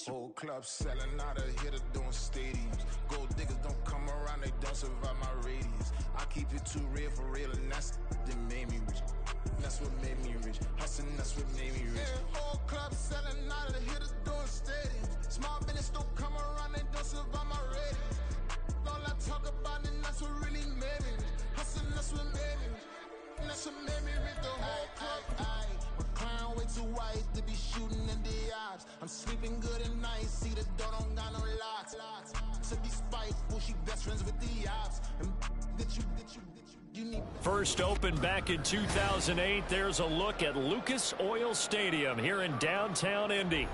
Whole club selling out of hitter doing stadiums. Gold diggers don't come around, they don't survive my radius. I keep it too real for real, and that's that made me rich. That's what made me rich. Hustling, that's what made me rich. Yeah, whole club selling out of hitters doing stadiums. Small business don't come around, they don't survive my radius. All I talk about, and that's what really made me rich. Hustling, that's what made me rich. And that's what made me rich. The whole club. My crown way too white to be shooting in the eyes. I'm sleeping good at night, see the door don't got no locks. To be spiteful, she best friends with the ops. And you need. First opened back in 2008, there's a look at Lucas Oil Stadium here in downtown Indy.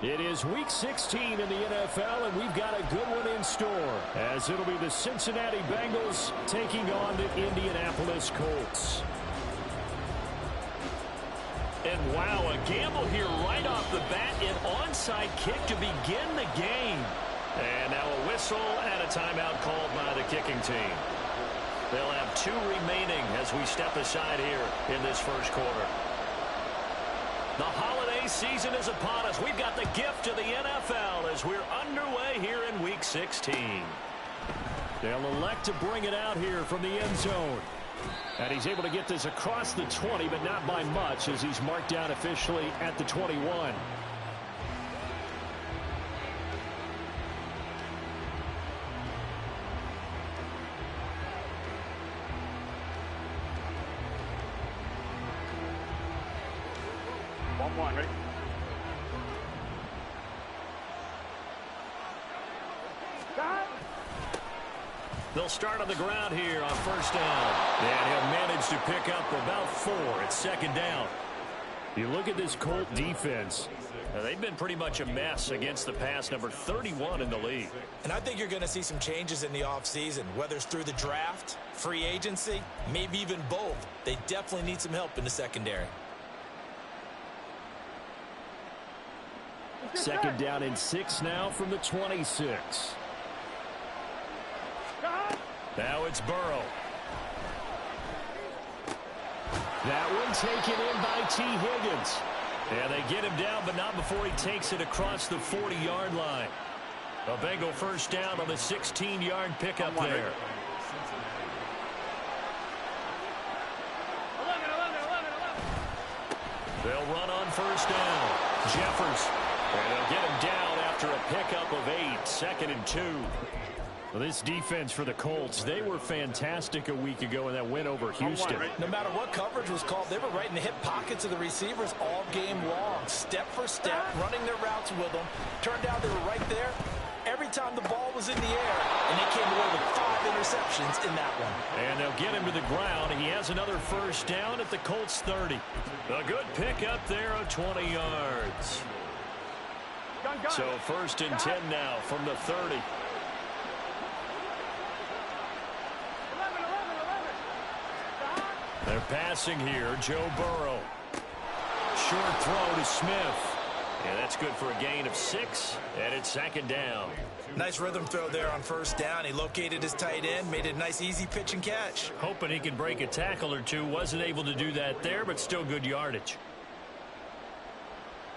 It is Week 16 in the NFL, and we've got a good one in store, as it'll be the Cincinnati Bengals taking on the Indianapolis Colts. And wow, a gamble here right off the bat, an onside kick to begin the game. And now a whistle and a timeout called by the kicking team. They'll have 2 remaining as we step aside here in this first quarter. The holiday season is upon us. We've got the gift of the NFL as we're underway here in Week 16. They'll elect to bring it out here from the end zone. And he's able to get this across the 20, but not by much, as he's marked down officially at the 21. One, ready? They'll start on the ground here on first down. And he'll manage to pick up about 4. It's second down. You look at this Colt defense. They've been pretty much a mess against the pass, number 31 in the league. And I think you're going to see some changes in the offseason, whether it's through the draft, free agency, maybe even both. They definitely need some help in the secondary. Second down and 6 now from the 26. Now it's Burrow. That one taken in by T. Higgins. And they get him down, but not before he takes it across the 40-yard line. A Bengal first down on the 16-yard pickup there. They'll run on first down. Jeffers. And they'll get him down after a pickup of 8, 2nd and 2. Well, this defense for the Colts, they were fantastic a week ago in that win over Houston. No matter what coverage was called, they were right in the hip pockets of the receivers all game long. Step for step, running their routes with them. Turned out they were right there every time the ball was in the air, and they came away with 5 interceptions in that one. And they'll get him to the ground. He has another first down at the Colts 30. A good pickup there of 20 yards. So first and 10 now from the 30. They're passing here, Joe Burrow. Short throw to Smith. And that's good for a gain of 6, and it's second down. Nice rhythm throw there on first down. He located his tight end, made it a nice easy pitch and catch. Hoping he can break a tackle or two. Wasn't able to do that there, but still good yardage.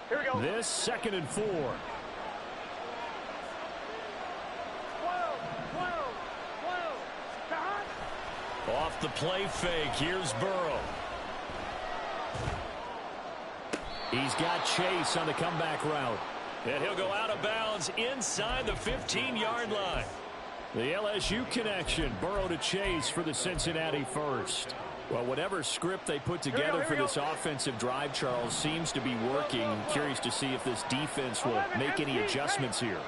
Here we go. This 2nd and 4. Off the play fake, here's Burrow. He's got Chase on the comeback route. And he'll go out of bounds inside the 15-yard line. The LSU connection, Burrow to Chase for the Cincinnati first. Well, whatever script they put together for this offensive drive, Charles, seems to be working. I'm curious to see if this defense will make any adjustments here.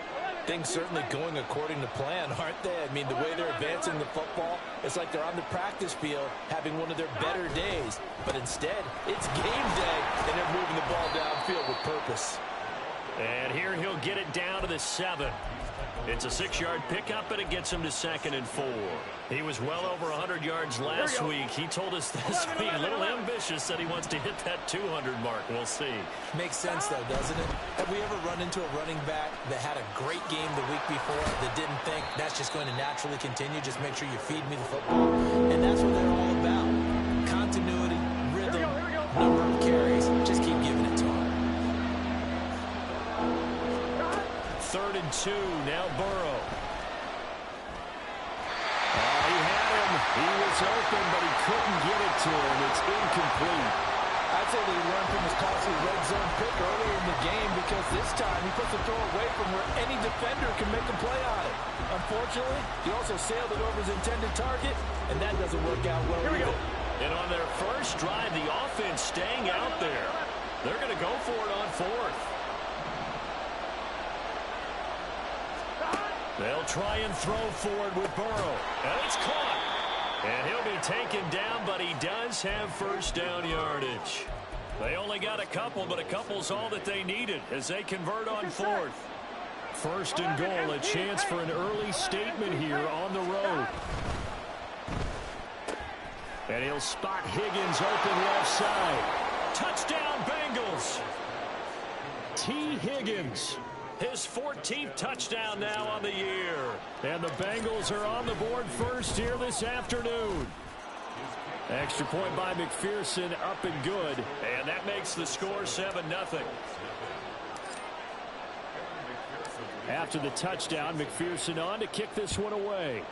Things certainly going according to plan, aren't they? I mean, the way they're advancing the football, it's like they're on the practice field having one of their better days. But instead, it's game day, and they're moving the ball downfield with purpose. And here he'll get it down to the 7. It's a 6-yard pickup, and it gets him to 2nd and 4. He was well over 100 yards last week. He told us this week, a little ambitious, that he wants to hit that 200 mark. We'll see. Makes sense, though, doesn't it? Have we ever run into a running back that had a great game the week before that didn't think that's just going to naturally continue? Just make sure you feed me the football. And that's what they're all about. Continuity, rhythm, number of carries. Just keep giving it to him. 3rd and 2. Now Burrow. He had him. He was open, but he couldn't get it to him. It's incomplete. I'd say that he learned from his costly red zone pick earlier in the game because this time he puts the throw away from where any defender can make a play on it. Unfortunately, he also sailed it over his intended target, and that doesn't work out well. Here we go. And on their first drive, the offense staying out there. They're going to go for it on 4th. They'll try and throw forward with Burrow. And it's caught. And he'll be taken down, but he does have first down yardage. They only got a couple, but a couple's all that they needed as they convert on 4th. 1st and goal, a chance for an early statement here on the road. And he'll spot Higgins open left side. Touchdown, Bengals. T. Higgins. His 14th touchdown now on the year. And the Bengals are on the board first here this afternoon. Extra point by McPherson, up and good. And that makes the score 7-0. After the touchdown, McPherson on to kick this one away.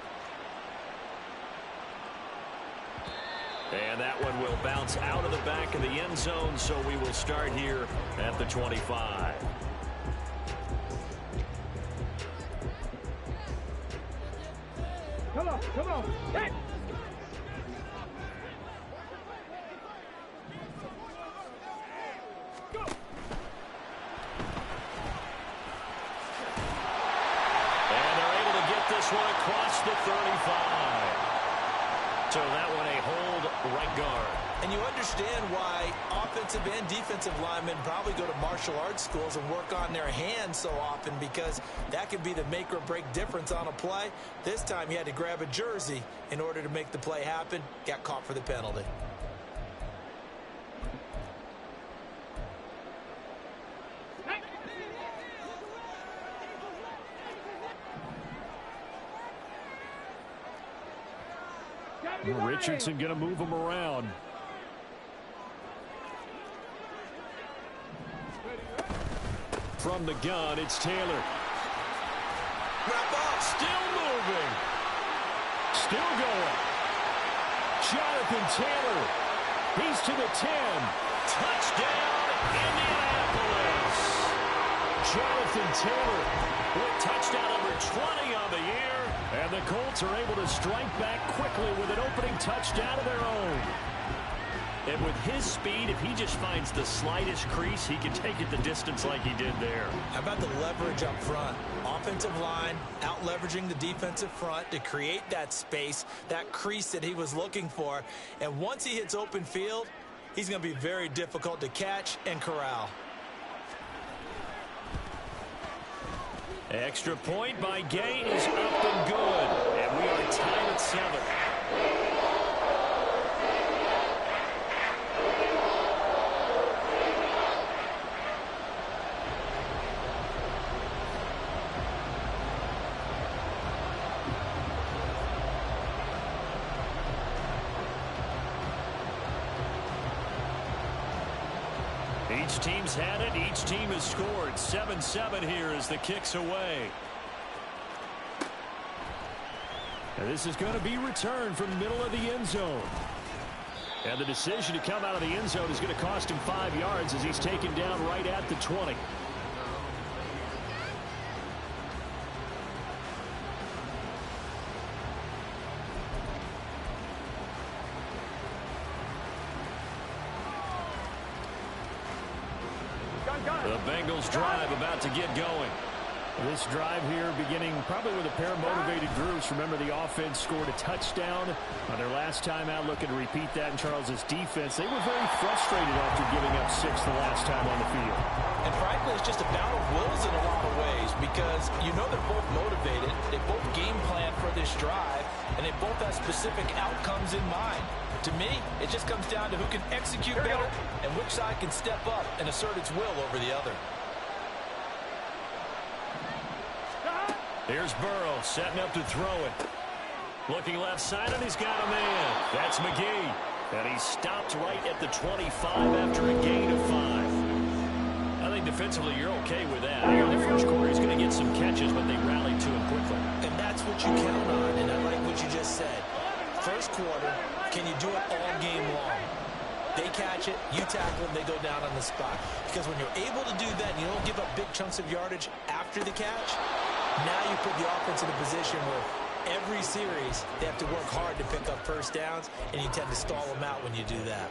And that one will bounce out of the back of the end zone, so we will start here at the 25. Come on, come on. Hey! Go! And they're able to get this one across the 35. So that one a hold right guard. And you understand why offensive and defensive linemen probably go to martial arts schools and work on their hands so often, because that can be the make or break difference on a play. This time he had to grab a jersey in order to make the play happen. Got caught for the penalty. Richardson going to move him around. From the gun, it's Taylor. Wrap up. Still moving. Still going. Jonathan Taylor. He's to the 10. Touchdown, Indianapolis. Jonathan Taylor with touchdown number 20 on the year. And the Colts are able to strike back quickly with an opening touchdown of their own. And with his speed, if he just finds the slightest crease, he can take it the distance like he did there. How about the leverage up front? Offensive line out leveraging the defensive front to create that space, that crease that he was looking for. And once he hits open field, he's going to be very difficult to catch and corral. Extra point by Gay is up and good. And we are tied at 7. Each team's had it. Each team has scored. 7-7 here as the kick's away. And this is going to be returned from the middle of the end zone. And the decision to come out of the end zone is going to cost him 5 yards as he's taken down right at the 20. The Bengals drive about to get going. This drive here beginning probably with a pair of motivated groups. Remember, the offense scored a touchdown on their last time out. Looking to repeat that in Charles's defense. They were very frustrated after giving up 6 the last time on the field. And frankly, it's just a battle of wills in a lot of ways, because you know they're both motivated. They both game plan for this drive, and they both have specific outcomes in mind. To me, it just comes down to who can execute better and which side can step up and assert its will over the other. Here's Burrow setting up to throw it. Looking left side, and he's got a man. That's McGee. And he stopped right at the 25 after a gain of 5. I think defensively you're okay with that. Here in the first quarter, he's going to get some catch it, you tackle them, they go down on the spot. Because when you're able to do that and you don't give up big chunks of yardage after the catch, now you put the offense in a position where every series they have to work hard to pick up first downs, and you tend to stall them out when you do that.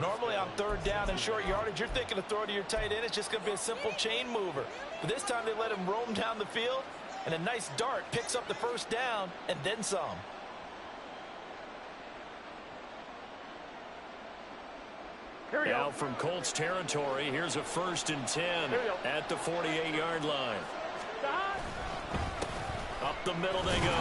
Normally on third down and short yardage, you're thinking of throw to your tight end. It's just going to be a simple chain mover. But this time they let him roam down the field, and a nice dart picks up the first down and then some. Now from Colts territory, here's a 1st and 10 at the 48-yard line. Up the middle they go.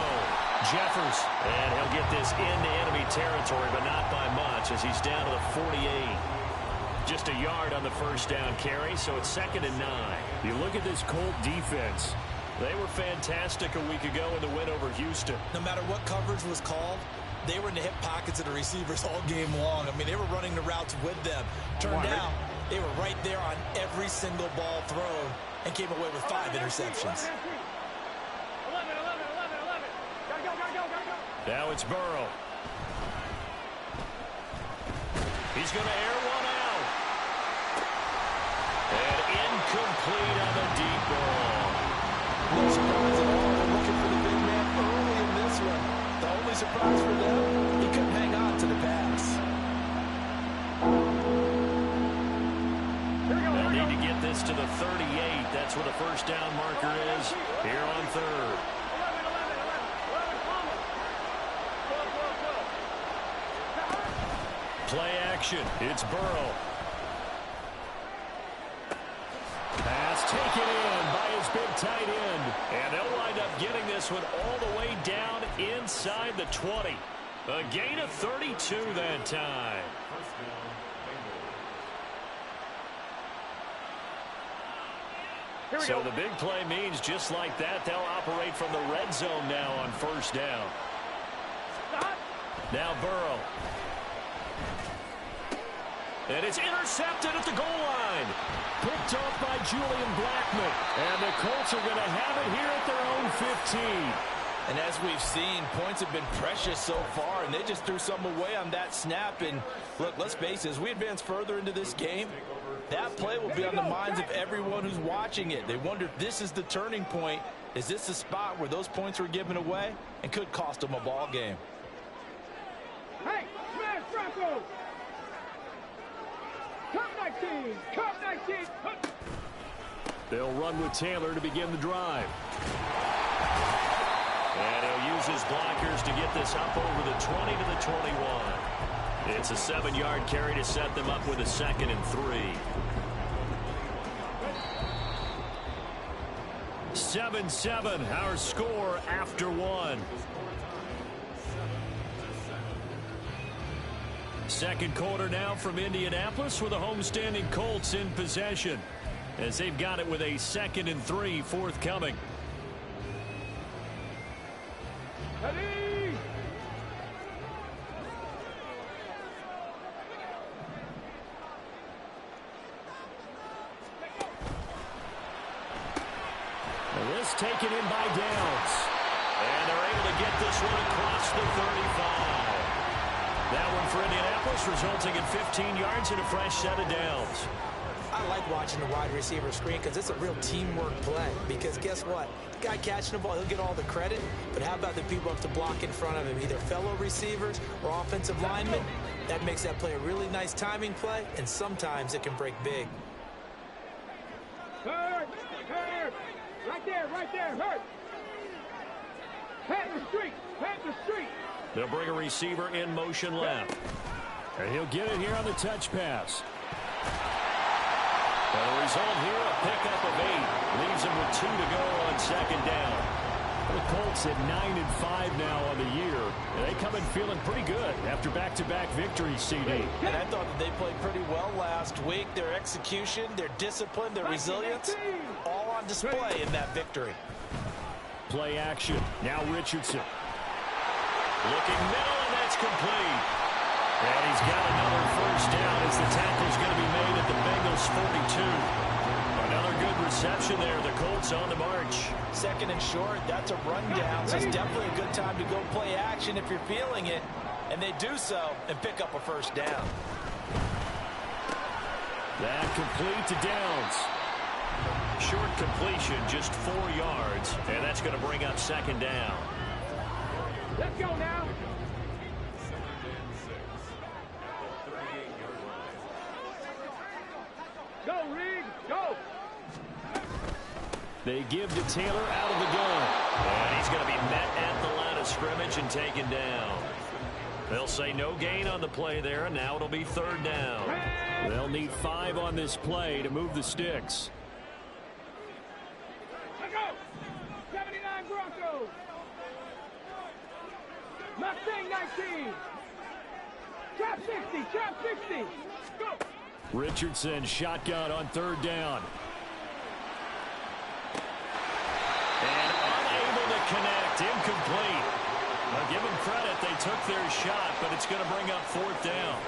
Jeffers, and he'll get this into enemy territory, but not by much as he's down to the 48. Just a yard on the first down carry, so it's 2nd and 9. You look at this Colt defense. They were fantastic a week ago in the win over Houston. No matter what coverage was called, they were in the hip pockets of the receivers all game long. I mean, they were running the routes with them. Turned out, they were right there on every single ball thrown and came away with 5 interceptions. Now it's Burrow. He's going to air one out. And incomplete on the deep ball. No surprise at all. They're looking for the big man early in this one. The only surprise for them, he couldn't hang on to the pass. They'll need to get this to the 38. That's what a first down marker is here on 3rd. Play action. It's Burrow. Pass taken in by his big tight end. And they'll wind up getting this one all the way down inside the 20. A gain of 32 that time. So the big play means just like that, they'll operate from the red zone now on first down. Now Burrow. And it's intercepted at the goal line. Picked off by Julian Blackmon. And the Colts are going to have it here at their own 15. And as we've seen, points have been precious so far, and they just threw some away on that snap. And look, let's face it, as we advance further into this game, that play will be on the minds of everyone who's watching it. They wonder if this is the turning point. Is this the spot where those points were given away and could cost them a ball game? Hey, smash Bronco! Cup 19! Cup 19! They'll run with Taylor to begin the drive. And he'll use his blockers to get this up over the 20 to the 21. It's a 7-yard carry to set them up with a 2nd and 3. 7-7, our score after 1. Second quarter now from Indianapolis with the homestanding Colts in possession as they've got it with a 2nd and 3 forthcoming. Ready! And this taken in by Downs. And they're able to get this one across the 35. That one for Indianapolis resulting in 15 yards and a fresh set of downs. I like watching the wide receiver screen because it's a real teamwork play. Because guess what? The guy catching the ball, he'll get all the credit. But how about the people up to block in front of him? Either fellow receivers or offensive linemen. That makes that play a really nice timing play. And sometimes it can break big. Hurt! Hurt! Right there, hurt! Pat the street! Pat the street! They'll bring a receiver in motion left. And he'll get it here on the touch pass. And the result here, a pickup of 8. Leaves them with 2 to go on 2nd down. The Colts at 9-5 now on the year. And they come in feeling pretty good after back-to-back victories, CD. And I thought that they played pretty well last week. Their execution, their discipline, their resilience, all on display in that victory. Play action. Now Richardson. Looking middle, and that's complete. And he's got another first down as the tackle's going to be made at the Bengals 42. Another good reception there. The Colts on the march. 2nd and short, that's a rundown. So it's definitely a good time to go play action if you're feeling it. And they do so and pick up a first down. That complete to Downs. Short completion, just 4 yards, and that's going to bring up second down. Let's go now. Go, Reed, go. They give to Taylor out of the gun. And he's going to be met at the line of scrimmage and taken down. They'll say no gain on the play there, and now it'll be third down. They'll need 5 on this play to move the sticks. Let's go. 79 Broncos. Mustang 19. Trap 60, trap 60. Go. Richardson shotgun on third down. And unable to connect. Incomplete. I'll give them credit. They took their shot, but it's going to bring up fourth down.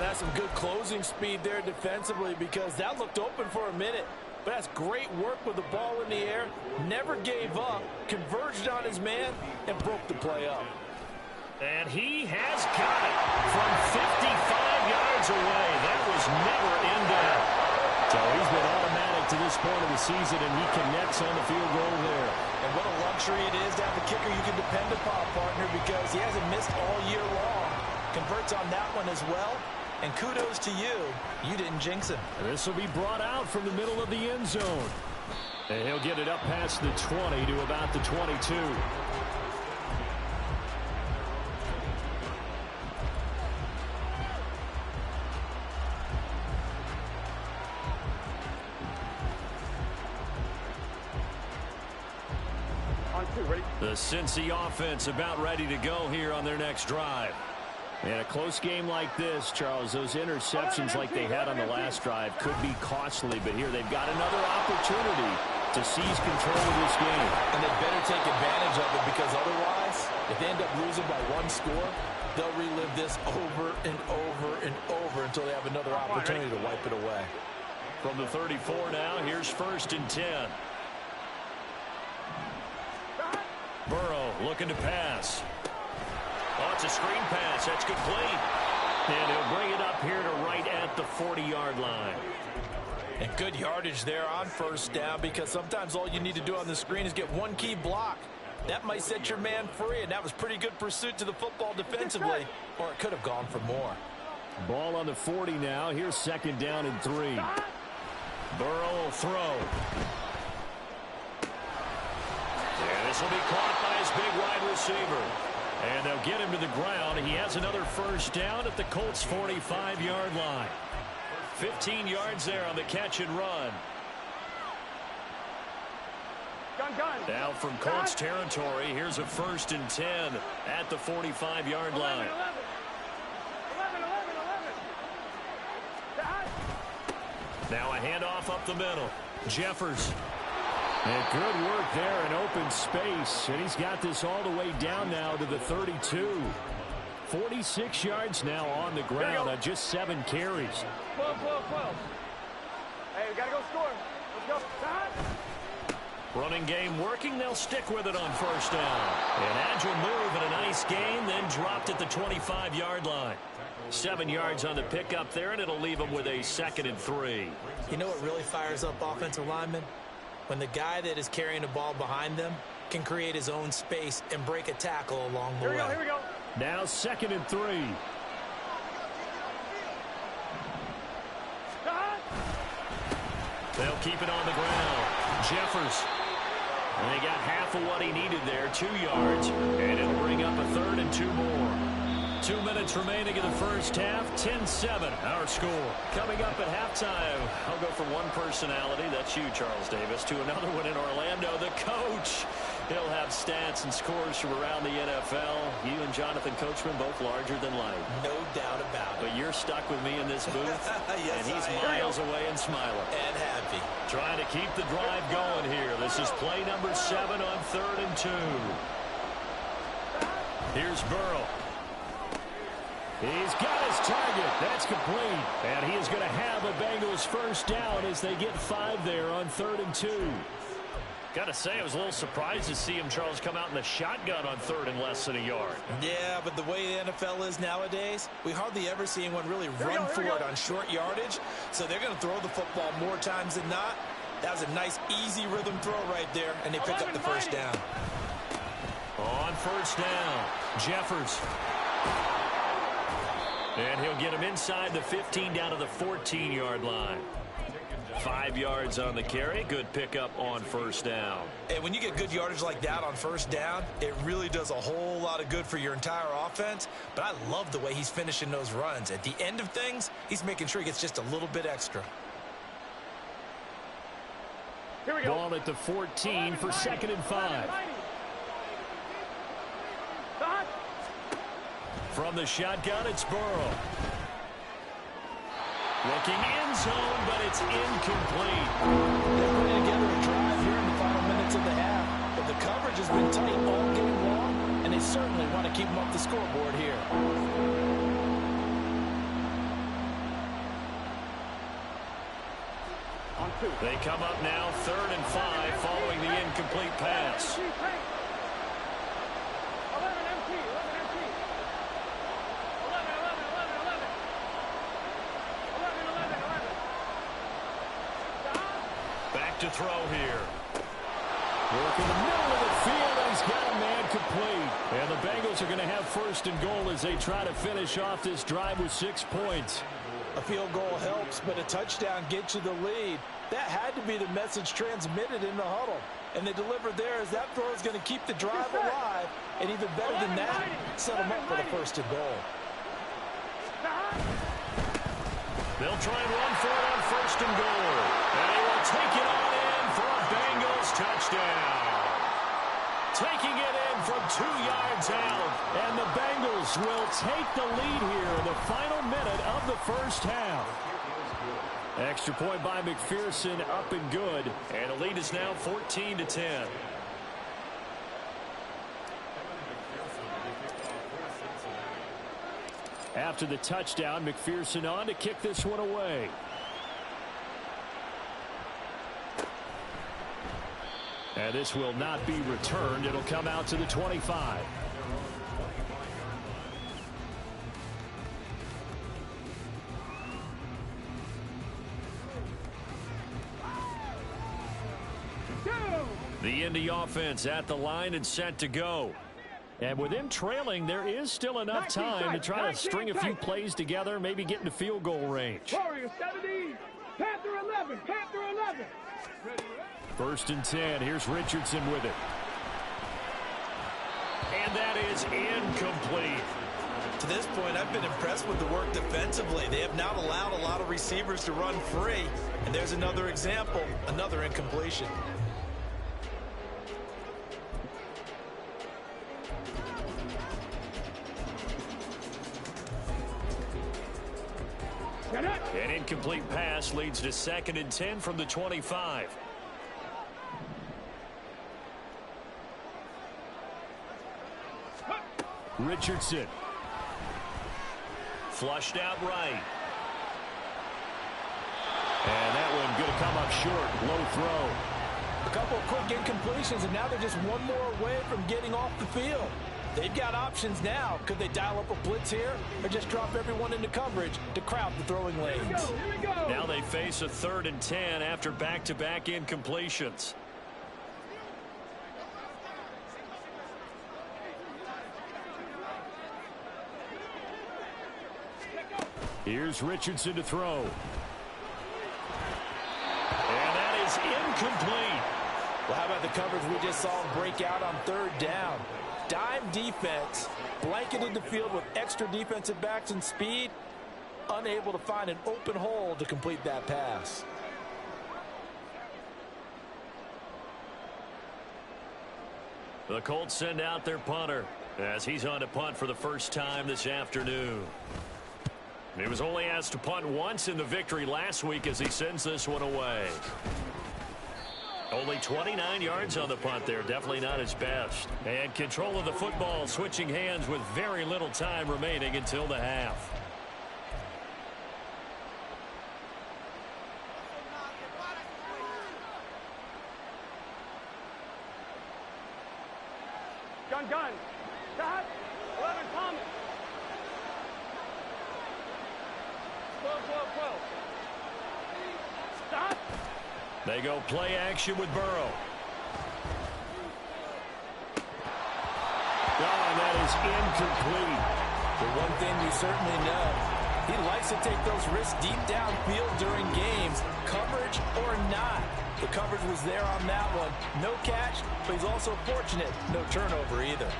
That's some good closing speed there defensively because that looked open for a minute. But that's great work with the ball in the air. Never gave up, converged on his man, and broke the play up. And he has got it from 55 yards away. That was never in doubt. So he's been automatic to this point of the season, and he connects on the field goal there. And what a luxury it is to have a kicker you can depend upon, partner, because he hasn't missed all year long. Converts on that one as well. And kudos to you. You didn't jinx him. This will be brought out from the middle of the end zone. And he'll get it up past the 20 to about the 22. The Cincy offense about ready to go here on their next drive. And a close game like this, Charles, those interceptions like they had on the last drive could be costly, but here they've got another opportunity to seize control of this game. And they better take advantage of it because otherwise, if they end up losing by 1 score, they'll relive this over and over and over until they have another opportunity to wipe it away. From the 34 now, here's 1st and 10. Burrow looking to pass. Oh, it's a screen pass. That's complete. And he'll bring it up here to right at the 40-yard line. And good yardage there on 1st down because sometimes all you need to do on the screen is get 1 key block. That might set your man free, and that was pretty good pursuit to the football defensively, or it could have gone for more. Ball on the 40 now. Here's 2nd down and 3. Burrow will throw. And this will be caught by his big wide receiver. And they'll get him to the ground. He has another 1st down at the Colts' 45-yard line. 15 yards there on the catch and run. Gun. Now from Colts territory, here's a 1st and 10 at the 45-yard line. 11. Now a handoff up the middle. Jeffers. And good work there in open space. And he's got this all the way down now to the 32. 46 yards now on the ground on just 7 carries. 12. Hey, we got to go score. Let's go. Running game working. They'll stick with it on 1st down. An agile move and a nice gain, then dropped at the 25-yard line. 7 yards on the pickup there, and it'll leave them with a 2nd and 3. You know what really fires up offensive linemen? When the guy that is carrying the ball behind them can create his own space and break a tackle along the way. Here we go. Now 2nd and 3. They'll keep it on the ground. Jeffers. And they got half of what he needed there, 2 yards. And it'll bring up a 3rd and 2 more. 2 minutes remaining in the 1st half. 10-7, our score. Coming up at halftime, I'll go from one personality, that's you, Charles Davis, to another one in Orlando, the coach. He'll have stats and scores from around the NFL. You and Jonathan Coachman both larger than life. No doubt about it. But you're stuck with me in this booth, Yes, and he's I am. miles away and smiling. And happy. Trying to keep the drive going here. This is play number 7 on 3rd and 2. Here's Burrow. He's got his target. That's complete. And he is going to have a Bengals 1st down as they get 5 there on 3rd and 2. Got to say, I was a little surprised to see him, Charles, come out in the shotgun on third and less than a yard. Yeah, but the way the NFL is nowadays, we hardly ever see anyone really run for it on short yardage. So they're going to throw the football more times than not. That was a nice, easy rhythm throw right there, and they pick up the first down. On first down, Jeffers. And he'll get him inside the 15 down to the 14-yard line. 5 yards on the carry. Good pickup on first down. And when you get good yardage like that on first down, it really does a whole lot of good for your entire offense. But I love the way he's finishing those runs. At the end of things, he's making sure he gets just a little bit extra. Here we go. Ball at the 14 for 2nd and 5. From the shotgun, it's Burrow. Looking in zone, but it's incomplete. They're putting together a drive here in the final minutes of the half. But the coverage has been tight all game long, and they certainly want to keep them up the scoreboard here. They come up now 3rd and 5 following the incomplete pass. 11 MT. 11. Back to throw here. Work in the middle of the field, and he's got a man complete. And the Bengals are going to have 1st and goal as they try to finish off this drive with 6 points. A field goal helps, but a touchdown gets you the lead. That had to be the message transmitted in the huddle. And they delivered there as that throw is going to keep the drive alive. And even better than that, set them up for the 1st and goal. They'll try and run for it on 1st and goal. And he will take it on in for a Bengals touchdown. Taking it in from 2 yards out. And the Bengals will take the lead here in the final minute of the first half. Extra point by McPherson, up and good. And the lead is now 14-10. After the touchdown, McPherson on to kick this one away. And this will not be returned. It'll come out to the 25. The Indy offense at the line and set to go. And with them trailing, there is still enough time to try to string a few plays together, maybe get into field goal range. Warrior 70, Panther 11, Panther 11. 1st and 10. Here's Richardson with it. And that is incomplete. To this point, I've been impressed with the work defensively. They have not allowed a lot of receivers to run free. And there's another example, another incompletion. An incomplete pass leads to 2nd and 10 from the 25. Richardson. Flushed out right. And that one going to come up short. Low throw. A couple of quick incompletions, and now they're just one more away from getting off the field. They've got options now. Could they dial up a blitz here or just drop everyone into coverage to crowd the throwing lanes? Now they face a 3rd and 10 after back-to-back incompletions. Here's Richardson to throw. And that is incomplete. Well, how about the coverage we just saw break out on 3rd down? Dime defense, blanketed the field with extra defensive backs and speed, unable to find an open hole to complete that pass. The Colts send out their punter as he's on to punt for the first time this afternoon. He was only asked to punt once in the victory last week as he sends this one away. Only 29 yards on the punt there. Definitely not his best. And control of the football switching hands with very little time remaining until the half. Gun, gun. Stop. 11, Thomas. 12, 12, 12. Stop. They go play action with Burrow. Oh, and that is incomplete. The one thing you certainly know, he likes to take those risks deep downfield during games, coverage or not. The coverage was there on that one. No catch, but he's also fortunate. No turnover either.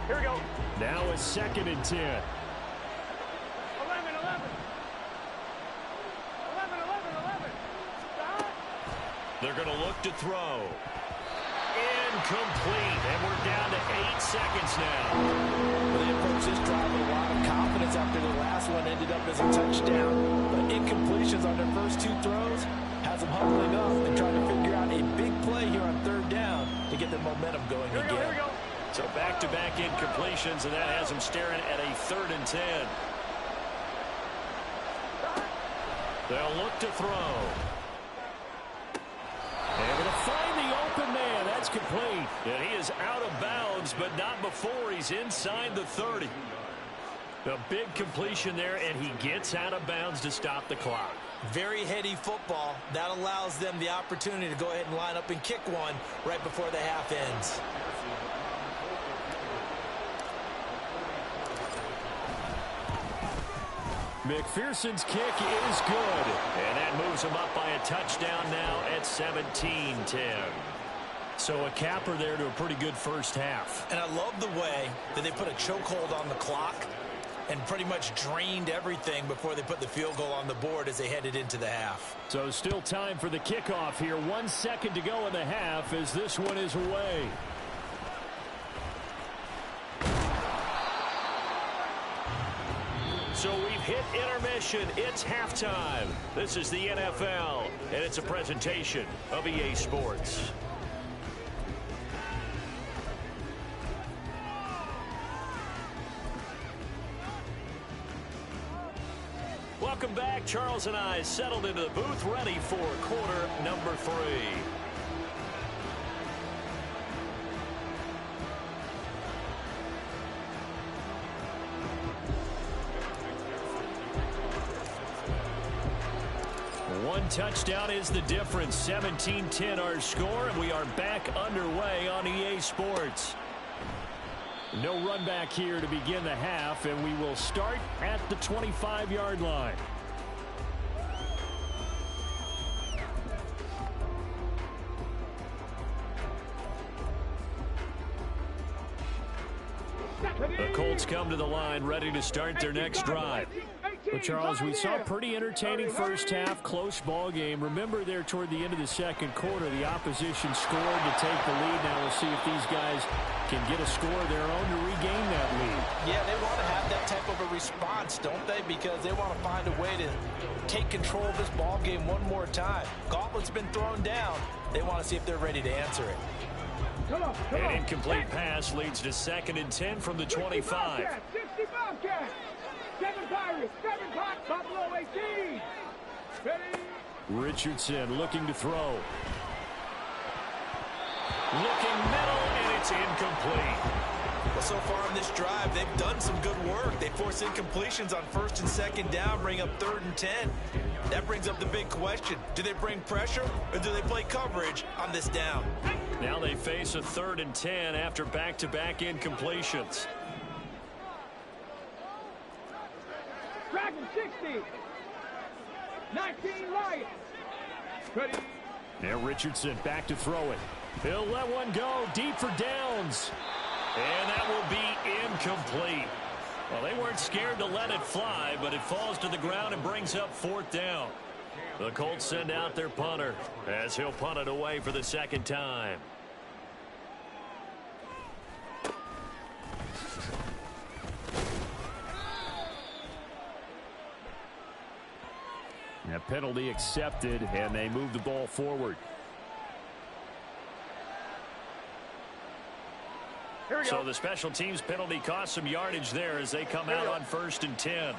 Here we go. Now a 2nd and 10. 11, 11. 11, 11, 11. Stop. They're going to look to throw. Incomplete. And we're down to 8 seconds now. Well, they approached this drive with a lot of confidence after the last one ended up as a touchdown. But incompletions on their first 2 throws has them huddling up and trying to figure out a big play here on 3rd down to get their momentum going Here we again. go, here we go. So back-to-back incompletions, and that has them staring at a 3rd and 10. They'll look to throw. Able to find the open man. That's complete. And he is out of bounds, but not before he's inside the 30. A big completion there, and he gets out of bounds to stop the clock. Very heady football. That allows them the opportunity to go ahead and line up and kick one right before the half ends. McPherson's kick is good. And that moves him up by a touchdown now at 17-10. So a capper there to a pretty good first half. And I love the way that they put a chokehold on the clock and pretty much drained everything before they put the field goal on the board as they headed into the half. So still time for the kickoff here. 1 second to go in the half as this one is away. So we've hit intermission. It's halftime. This is the NFL, and it's a presentation of EA Sports. Welcome back. Charles and I settled into the booth, ready for quarter number 3. One touchdown is the difference. 17-10 our score, and we are back underway on EA Sports. No run back here to begin the half, and we will start at the 25-yard line. The Colts come to the line, ready to start their next drive. Well, Charles, we saw a pretty entertaining first half, close ball game. Remember there toward the end of the second quarter, the opposition scored to take the lead. Now we'll see if these guys can get a score of their own to regain that lead. Yeah, they want to have that type of a response, don't they? Because they want to find a way to take control of this ball game one more time. Gauntlet's been thrown down. They want to see if they're ready to answer it. An incomplete pass leads to 2nd and 10 from the 25. 60 Bobcats. 7 Pirates. 7 Pots. Buffalo 18. Ready. Richardson looking to throw. Looking middle, and it's incomplete. Well, so far in this drive, they've done some good work. They force incompletions on 1st and 2nd down, bring up 3rd and 10. That brings up the big question. Do they bring pressure, or do they play coverage on this down? Now they face a 3rd and 10 after back-to-back incompletions. Dragon 60. 19 Lions. Ready. Now Richardson back to throw it. He'll let one go deep for downs. And that will be incomplete. Well, they weren't scared to let it fly, but it falls to the ground and brings up 4th down. The Colts send out their punter as he'll punt it away for the 2nd time. A penalty accepted, and they move the ball forward. So the special teams penalty cost some yardage there as they come out on 1st and 10.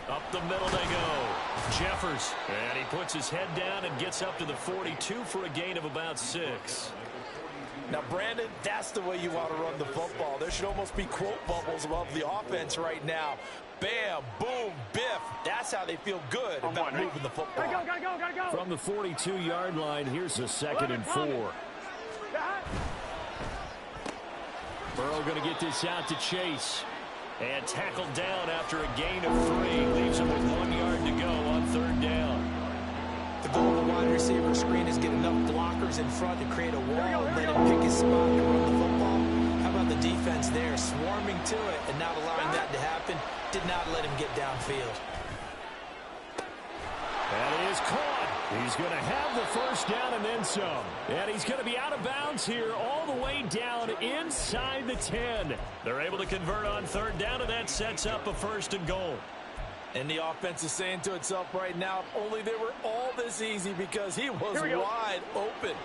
Up the middle they go. Jeffers. And he puts his head down and gets up to the 42 for a gain of about 6. Now, Brandon, that's the way you want to run the football. There should almost be quote bubbles above the offense right now. Bam, boom, biff. That's how they feel good about moving the football. Gotta go. From the 42-yard line, here's a 2nd and 4. Burrow going to get this out to Chase. And tackled down after a gain of 3. Leaves him with 1 yard to go on 3rd down. The goal of the wide receiver screen is get enough blockers in front to create a wall and let him pick his spot to run the football. How about the defense there, swarming to it and not allowing that to happen? Did not let him get downfield. That is caught. He's going to have the 1st down and then some. And he's going to be out of bounds here all the way down inside the 10. They're able to convert on 3rd down, and that sets up a 1st and goal. And the offense is saying to itself right now, if only they were all this easy, because he was wide open.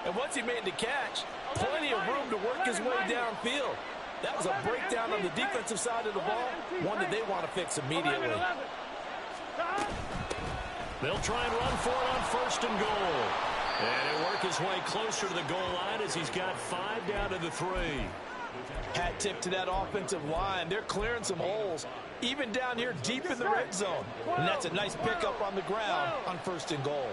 And once he made the catch, plenty of room to work his way downfield. That was a breakdown on the defensive side of the ball, one that they want to fix immediately. They'll try and run for it on 1st and goal. And he'll work his way closer to the goal line as he's got 5 down to the 3. Hat tip to that offensive line. They're clearing some holes, even down here deep in the red zone. And that's a nice pickup on the ground on 1st and goal.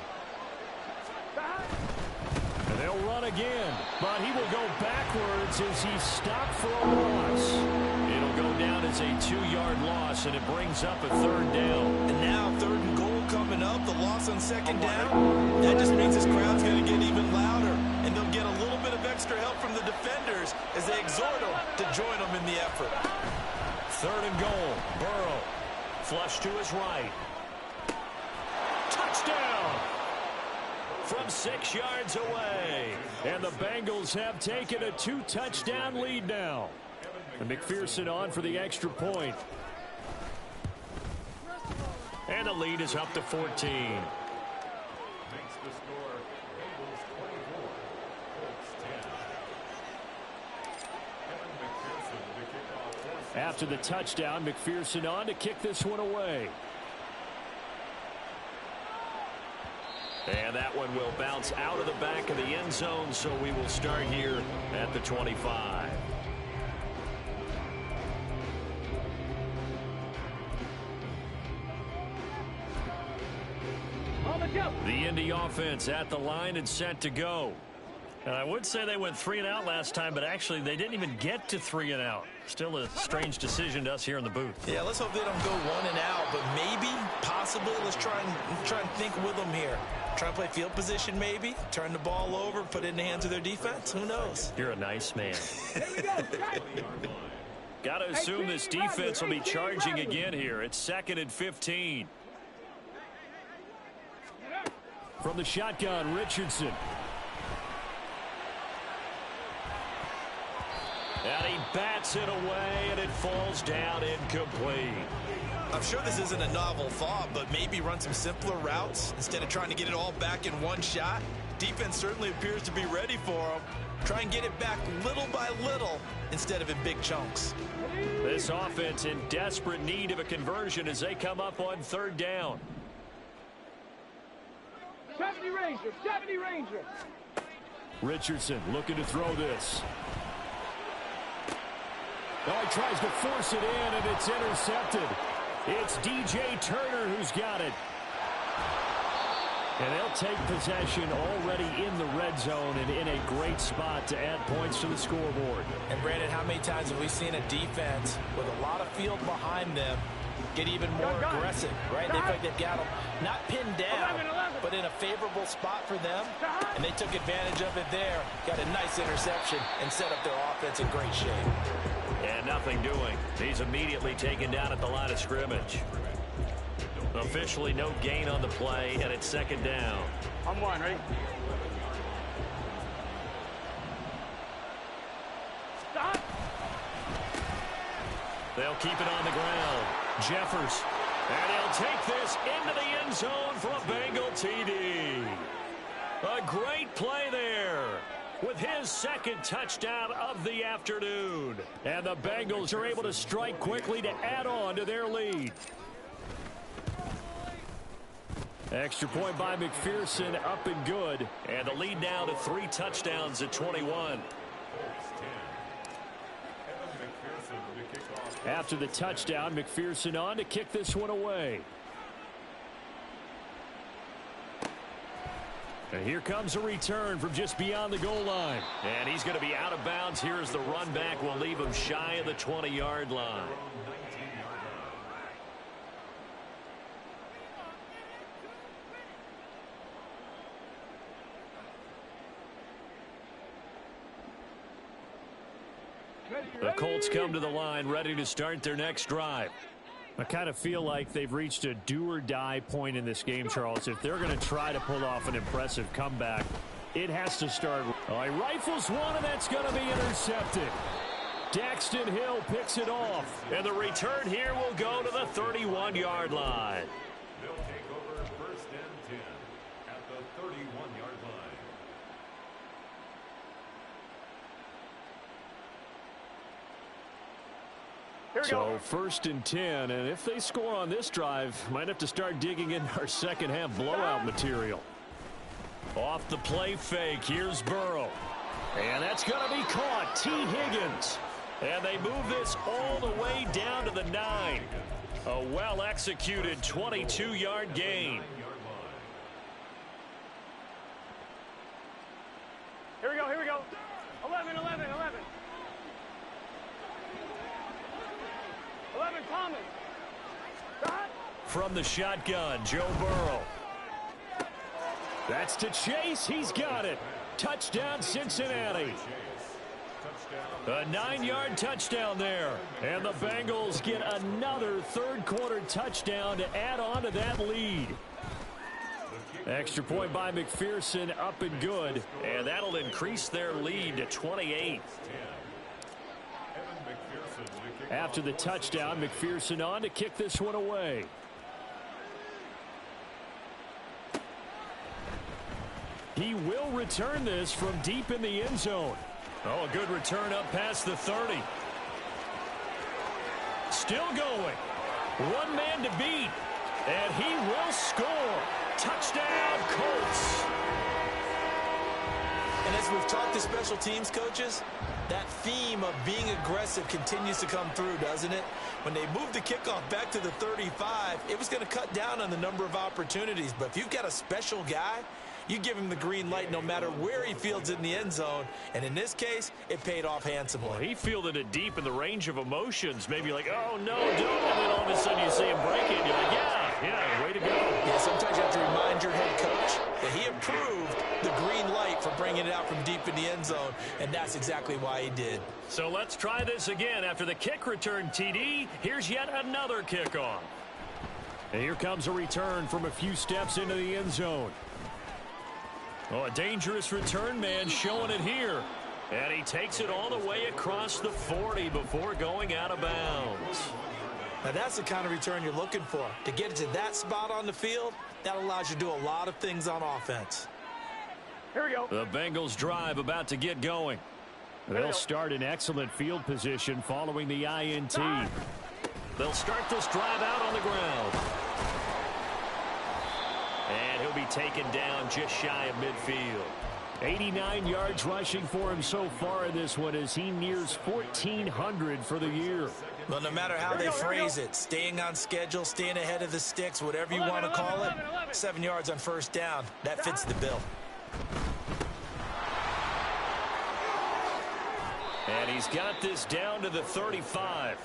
And they'll run again, but he will go backwards as he's stopped for a loss. It'll go down as a 2-yard loss, and it brings up a 3rd down. And now 3rd and goal coming up, the loss on 2nd down. That just means this crowd's going to get even louder, and they'll get a little bit of extra help from the defenders as they exhort them to join them in the effort. 3rd and goal. Burrow. Flush to his right. Touchdown! From 6 yards away. And the Bengals have taken a 2-touchdown lead now. And McPherson on for the extra point. And the lead is up to 14. After the touchdown, McPherson on to kick this one away. And that one will bounce out of the back of the end zone, so we will start here at the 25. The Indy offense at the line and set to go. And I would say they went 3 and out last time, but actually they didn't even get to 3 and out. Still a strange decision to us here in the booth. Yeah, let's hope they don't go 1 and out, but maybe, possibly, let's try and think with them here. Try and play field position maybe, turn the ball over, put it in the hands of their defense. Who knows? You're a nice man. Got to assume this defense will be charging again here. It's 2nd and 15. From the shotgun, Richardson. And he bats it away, and it falls down incomplete. I'm sure this isn't a novel thought, but maybe run some simpler routes instead of trying to get it all back in one shot. Defense certainly appears to be ready for them. Try and get it back little by little instead of in big chunks. This offense in desperate need of a conversion as they come up on 3rd down. 70 Ranger. Richardson looking to throw this. Oh, he tries to force it in, and it's intercepted. It's DJ Turner who's got it. And they'll take possession already in the red zone and in a great spot to add points to the scoreboard. And, Brandon, how many times have we seen a defense with a lot of field behind them get even more aggressive, right? They feel like they've got them not pinned down, but in a favorable spot for them, and they took advantage of it there, got a nice interception, and set up their offense in great shape. And nothing doing. He's immediately taken down at the line of scrimmage. Officially no gain on the play, and it's 2nd down. I'm one, ready? Stop! They'll keep it on the ground. Jeffers. And he'll take this into the end zone for a Bengal TD. A great play there. with his second touchdown of the afternoon. And the Bengals are able to strike quickly to add on to their lead. Extra point by McPherson, up and good. And the lead now to 3 touchdowns at 21. After the touchdown, McPherson on to kick this one away. And here comes a return from just beyond the goal line. And he's going to be out of bounds. Here as the run back will leave him shy of the 20-yard line. The Colts come to the line ready to start their next drive. I kind of feel like they've reached a do-or-die point in this game, Charles. If they're going to try to pull off an impressive comeback, it has to start. Oh, he rifles one, and that's going to be intercepted. Daxton Hill picks it off. And the return here will go to the 31-yard line. They'll take over 1st and 10 at the 31-yard line. So 1st and 10, and if they score on this drive, might have to start digging in our second half blowout material. Off the play fake, here's Burrow. And that's going to be caught. T. Higgins. And they move this all the way down to the 9. A well-executed 22-yard gain. Here we go, here we go. 11, 11, 11. 11, Thomas. Shot. From the shotgun, Joe Burrow. That's to Chase. He's got it. Touchdown, Cincinnati. A 9-yard touchdown there. And the Bengals get another third-quarter touchdown to add on to that lead. Extra point by McPherson, up and good. And that'll increase their lead to 28. After the touchdown, McPherson on to kick this one away. He will return this from deep in the end zone. Oh, a good return up past the 30. Still going. One man to beat. And he will score. Touchdown, Colts. And as we've talked to special teams coaches, that theme of being aggressive continues to come through, doesn't it? When they moved the kickoff back to the 35, it was going to cut down on the number of opportunities. But if you've got a special guy, you give him the green light no matter where he fields in the end zone. And in this case, it paid off handsomely. Well, he fielded it deep in the range of emotions. Maybe like, oh, no, don't. And then all of a sudden you see him break it. You're like, yeah, way to go. Yeah, sometimes you have to remind your head coach that he approved the green light for bringing it out from deep in the end zone. And that's exactly why he did. So let's try this again. After the kick return, TD, here's yet another kickoff. And here comes a return from a few steps into the end zone. Oh, a dangerous return man showing it here. And he takes it all the way across the 40 before going out of bounds. Now that's the kind of return you're looking for. To get it to that spot on the field, that allows you to do a lot of things on offense. Here we go. The Bengals drive about to get going. They'll start in excellent field position following the INT. They'll start this drive out on the ground. And he'll be taken down just shy of midfield. 89 yards rushing for him so far in this one as he nears 1,400 for the year. Well, no matter how they phrase it, staying on schedule, staying ahead of the sticks, whatever you want to call it, 7 yards on first down, that fits the bill. And he's got this down to the 35.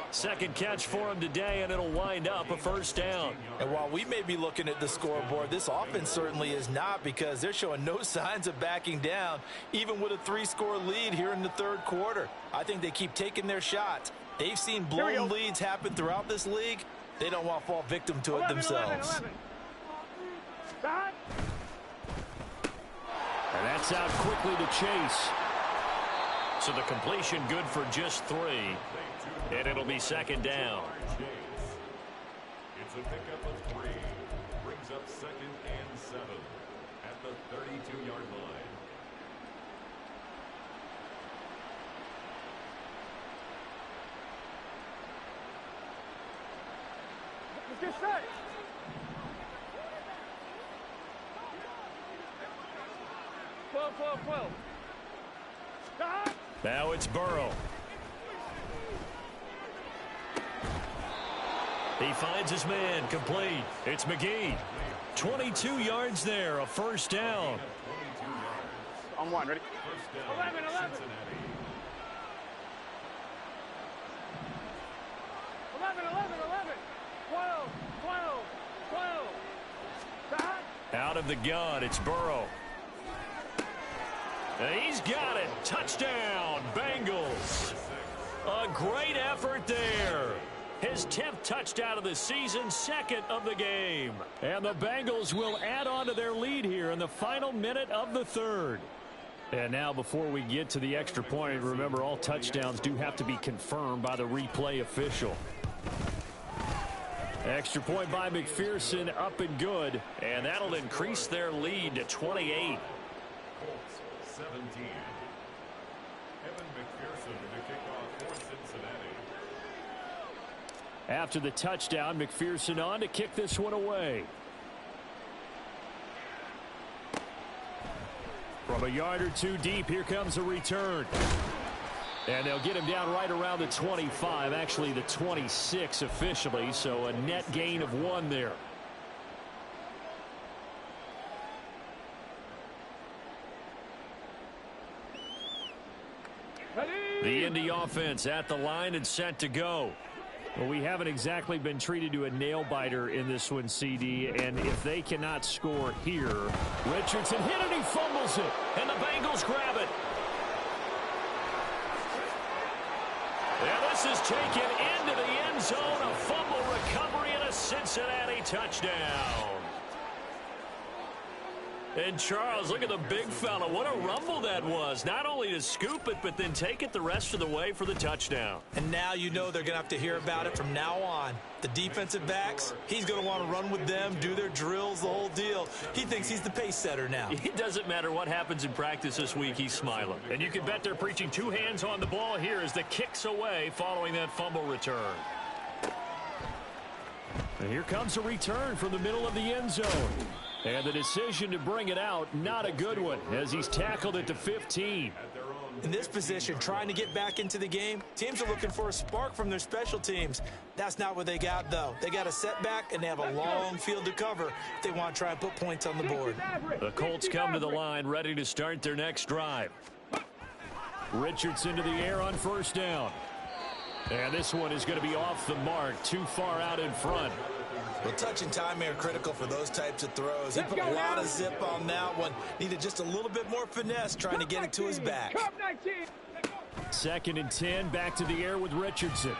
Second catch for him today, and it'll wind up a first down. And while we may be looking at the scoreboard, this offense certainly is not, because they're showing no signs of backing down, even with a 3-score lead here in the third quarter. I think they keep taking their shots. They've seen blown leads happen throughout this league. They don't want to fall victim to it themselves. 11. Shot. And that's out quickly to Chase. So the completion good for just 3. And it'll be second down. It's a pickup of 3. Brings up 2nd and 7 at the 32-yard line. get set. Twelve. Now it's Burrow. He finds his man, complete. It's McGee. 22 yards there, a first down. On one, ready? 11. 12. Out of the gun, it's Burrow. And he's got it. Touchdown, Bengals. A great effort there. His 10th touchdown of the season, second of the game. And the Bengals will add on to their lead here in the final minute of the third. And now before we get to the extra point, remember all touchdowns do have to be confirmed by the replay official. Extra point by McPherson, up and good. And that'll increase their lead to 28. Colts 17. Evan McPherson to kick off for Cincinnati. After the touchdown, McPherson on to kick this one away. From a yard or two deep, here comes a return. And they'll get him down right around the 25, actually the 26 officially, so a net gain of 1 there. The Indy offense at the line and set to go. Well, we haven't exactly been treated to a nail-biter in this one, CD, and if they cannot score here, Richardson hit it, he fumbles it, and the Bengals grab it. And this is taken into the end zone, a fumble recovery and a Cincinnati touchdown. And Charles, look at the big fella. What a rumble that was. Not only to scoop it, but then take it the rest of the way for the touchdown. And now you know they're going to have to hear about it from now on. The defensive backs, he's going to want to run with them, do their drills, the whole deal. He thinks he's the pace setter now. It doesn't matter what happens in practice this week, he's smiling. And you can bet they're preaching 2 hands on the ball here as the kick's away following that fumble return. And here comes a return from the middle of the end zone. And the decision to bring it out, not a good one, as he's tackled at the 15. In this position, trying to get back into the game, teams are looking for a spark from their special teams. That's not what they got, though. They got a setback, and they have a long field to cover if they want to try and put points on the board. The Colts come to the line, ready to start their next drive. Richardson to the air on first down. And this one is going to be off the mark, too far out in front. Well, touch and timing are critical for those types of throws. He put a lot of zip on that one. Needed just a little bit more finesse trying to get it to his back. 2nd and 10, back to the air with Richardson.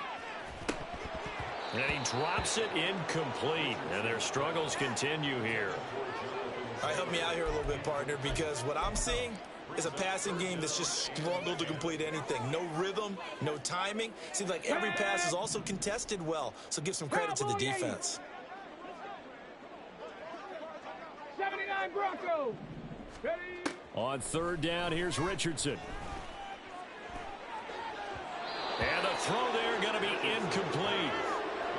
And he drops it incomplete. And their struggles continue here. All right, help me out here a little bit, partner, because what I'm seeing is a passing game that's just struggled to complete anything. No rhythm, no timing. Seems like every pass is also contested well, so give some credit to the defense. 79 Broncos. On 3rd down, here's Richardson. And the throw there going to be incomplete.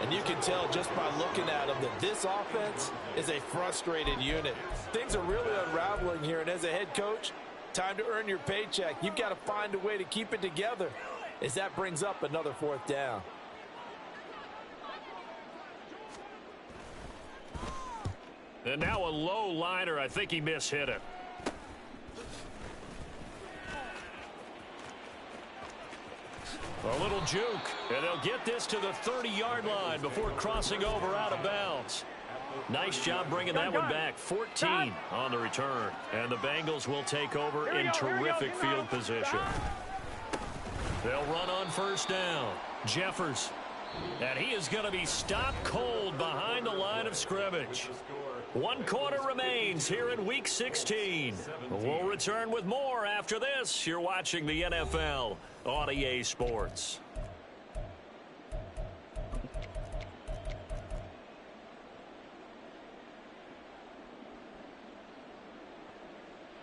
And you can tell just by looking at them that this offense is a frustrated unit. Things are really unraveling here, and as a head coach, time to earn your paycheck. You've got to find a way to keep it together as that brings up another 4th down. And now a low liner. I think he mishit it. A little juke. And they'll get this to the 30-yard line before crossing over out of bounds. Nice job bringing that one back. 14 on the return. And the Bengals will take over in terrific field position. They'll run on first down. Jeffers. And he is going to be stopped cold behind the line of scrimmage. 1 quarter remains here in Week 16. We'll return with more after this. You're watching the NFL on EA Sports.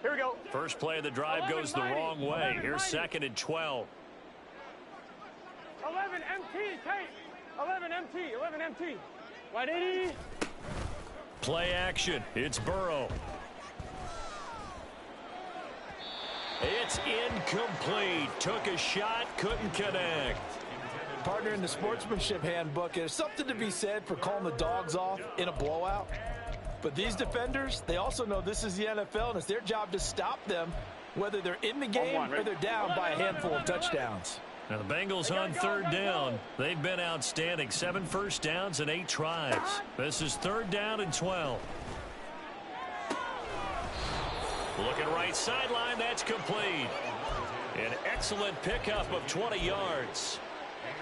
Here we go. First play of the drive goes the wrong way. Here's 2nd and 12. 11 MT, Tate. 11 MT. Play action. It's Burrow. It's incomplete. Took a shot, couldn't connect. Partner, in the sportsmanship handbook, there's something to be said for calling the dogs off in a blowout. But these defenders, they also know this is the NFL, and it's their job to stop them, whether they're in the game or they're down by a handful of touchdowns. Now the Bengals on third down. They've been outstanding. 7 first downs and 8 tries. This is 3rd down and 12. Looking right sideline. That's complete. An excellent pickup of 20 yards.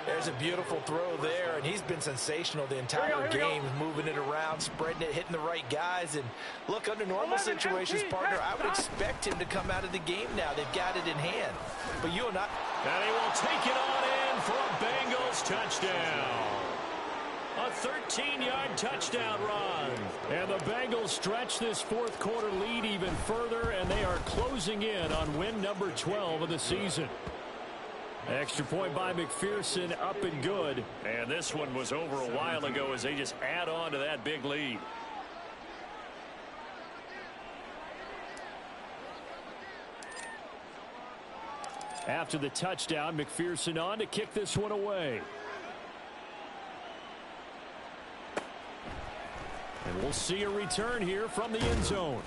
There's a beautiful throw there, and he's been sensational the entire game, moving it around, spreading it, hitting the right guys. And look, under normal situations, partner, I would expect him to come out of the game now. They've got it in hand. But you and I... And he will take it on in for a Bengals touchdown. A 13-yard touchdown run. And the Bengals stretch this fourth quarter lead even further, and they are closing in on win number 12 of the season. Extra point by McPherson, up and good. And this one was over a while ago as they just add on to that big lead. After the touchdown, McPherson on to kick this one away. And we'll see a return here from the end zone.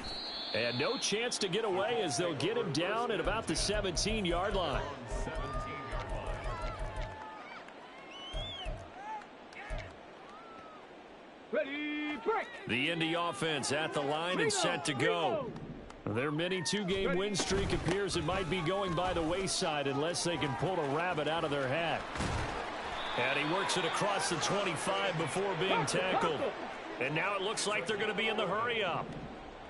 And no chance to get away as they'll get him down at about the 17-yard line. Ready, break. The Indy offense at the line and set to go. Their mini 2-game win streak appears it might be going by the wayside unless they can pull a rabbit out of their hat. And he works it across the 25 before being tackled. And now it looks like they're going to be in the hurry-up.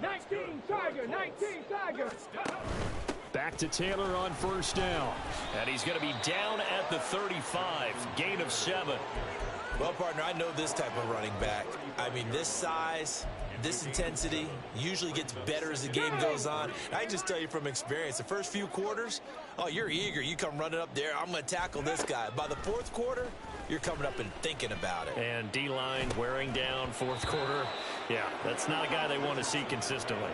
19 Tiger, 19 Tiger. Back to Taylor on first down. And he's going to be down at the 35. Gain of 7. Well, partner, I know this type of running back. I mean, this size, this intensity usually gets better as the game goes on. I can just tell you from experience, the first few quarters, oh, you're eager. You come running up there, I'm going to tackle this guy. By the fourth quarter, you're coming up and thinking about it. And D-line wearing down fourth quarter. Yeah, that's not a guy they want to see consistently.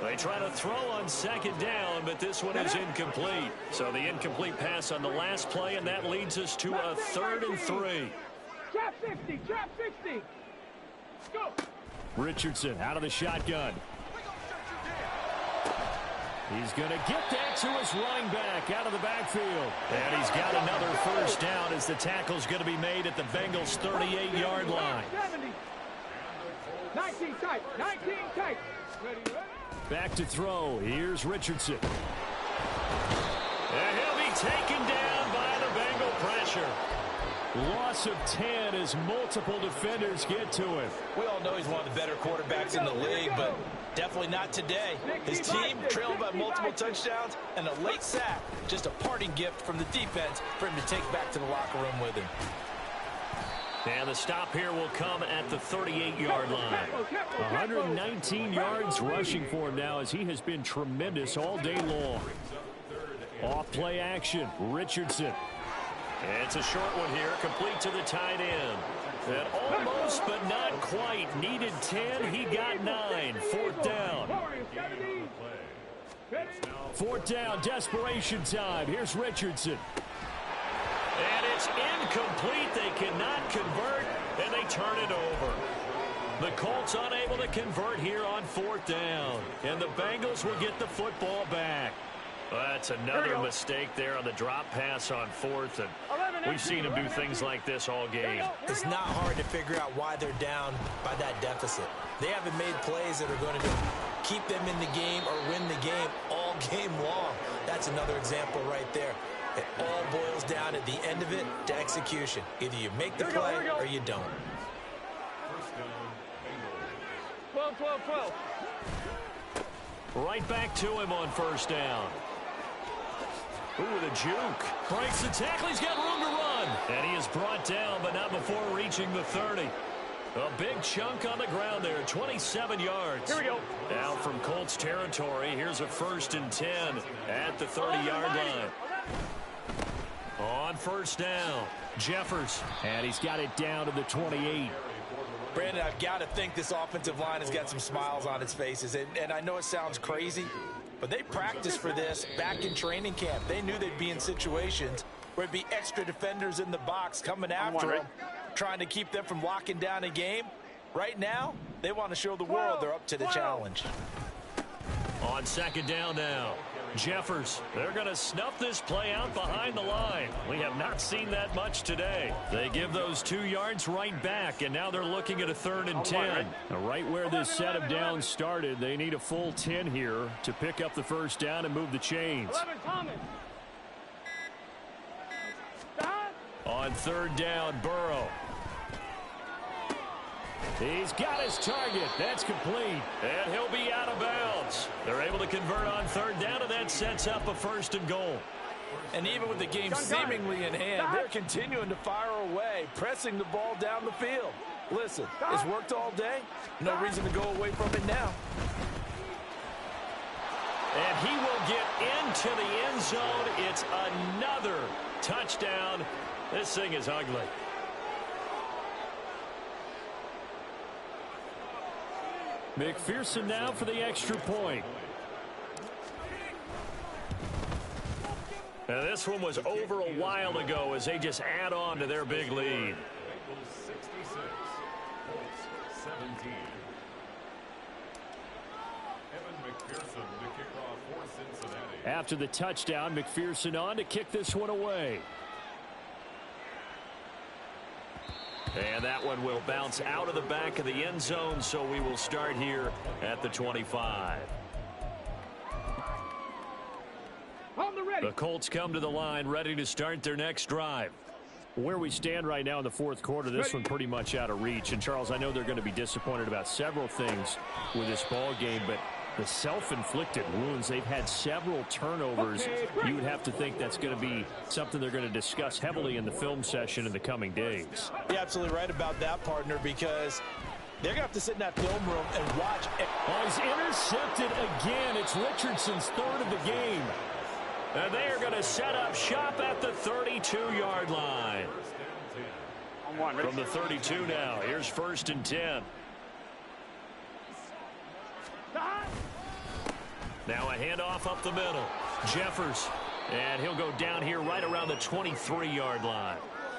They try to throw on second down, but this one is incomplete. So the incomplete pass on the last play, and that leads us to a 3rd and 3. Trap 60, trap 60. Go. Richardson out of the shotgun. He's going to get that to his running back out of the backfield. And he's got another first down as the tackle's going to be made at the Bengals' 38-yard line. 70. 19 tight, 19 tight. Ready. Back to throw. Here's Richardson. And he'll be taken down by the Bengal pressure. Loss of 10 as multiple defenders get to him. We all know he's one of the better quarterbacks in the league, but definitely not today. His team trailed by multiple touchdowns, and a late sack, just a parting gift from the defense for him to take back to the locker room with him. And the stop here will come at the 38-yard line. 119 yards rushing for him now as he has been tremendous all day long. Off play action, Richardson. And it's a short one here, complete to the tight end. And almost, but not quite. Needed 10, he got 9. 4th down. 4th down, desperation time. Here's Richardson. And it's incomplete. They cannot convert, and they turn it over. The Colts unable to convert here on 4th down. And the Bengals will get the football back. That's another mistake there on the drop pass on 4th. And we've seen them do things like this all game. It's not hard to figure out why they're down by that deficit. They haven't made plays that are going to keep them in the game or win the game all game long. That's another example right there. It all boils down at the end of it to execution. Either you make the play or you don't. 12, 12, 12. Right back to him on 1st down. Ooh, the juke. Breaks the tackle. He's got room to run. And he is brought down, but not before reaching the 30. A big chunk on the ground there, 27 yards. Here we go. Now from Colts territory, here's a 1st and 10 at the 30-yard line. On 1st down, Jeffers. And he's got it down to the 28. Brandon, I've got to think this offensive line has got some smiles on its faces. And I know it sounds crazy, but they practiced for this back in training camp. They knew they'd be in situations where it'd be extra defenders in the box coming after them, trying to keep them from locking down a game. Right now, they want to show the world they're up to the challenge. On second down now, Jeffers. They're going to snuff this play out behind the line. We have not seen that much today. They give those 2 yards right back, and now they're looking at a 3rd and 10. Now, right where this set of downs started, they need a full 10 here to pick up the first down and move the chains. On 3rd down, Burrow. He's got his target. That's complete. And he'll be out of bounds. They're able to convert on 3rd down, and that sets up a 1st and goal. And even with the game seemingly in hand, they're continuing to fire away, pressing the ball down the field. Listen, it's worked all day. No reason to go away from it now. And he will get into the end zone. It's another touchdown. This thing is ugly. McPherson now for the extra point. Now this one was over a while ago as they just add on to their big lead. 66, Colts 17. Evan McPherson to kick off for Cincinnati. After the touchdown, McPherson on to kick this one away. And that one will bounce out of the back of the end zone, so we will start here at the 25. The Colts come to the line, ready to start their next drive. Where we stand right now in the 4th quarter, this one pretty much out of reach. And, Charles, I know they're going to be disappointed about several things with this ball game, but the self-inflicted wounds, they've had several turnovers. You would have to think that's going to be something they're going to discuss heavily in the film session in the coming days. You're absolutely right about that, partner, because they're going to have to sit in that film room and watch. Oh, he's intercepted again. It's Richardson's 3rd of the game. And they are going to set up shop at the 32-yard line. From the 32 now, here's 1st and 10. Now a handoff up the middle. Jeffers. And he'll go down here right around the 23-yard line.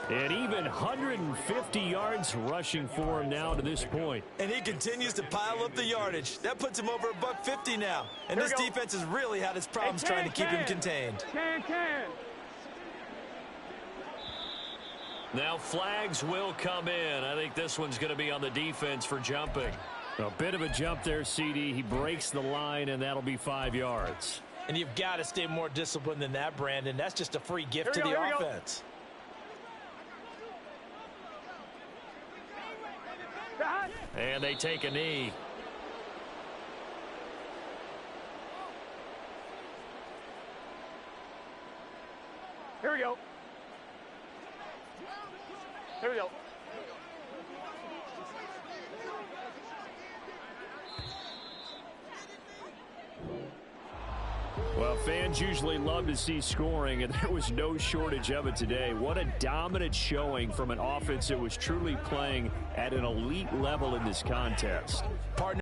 And even 150 yards rushing for him now to this point. And he continues to pile up the yardage. That puts him over $150 now. And this defense has really had its problems trying to keep him contained. Now flags will come in. I think this one's going to be on the defense for jumping. A bit of a jump there, CD. He breaks the line, and that'll be 5 yards. And you've got to stay more disciplined than that, Brandon. That's just a free gift to the offense. And they take a knee. Here we go. Here we go. Well, fans usually love to see scoring, and there was no shortage of it today. What a dominant showing from an offense that was truly playing at an elite level in this contest. Partner.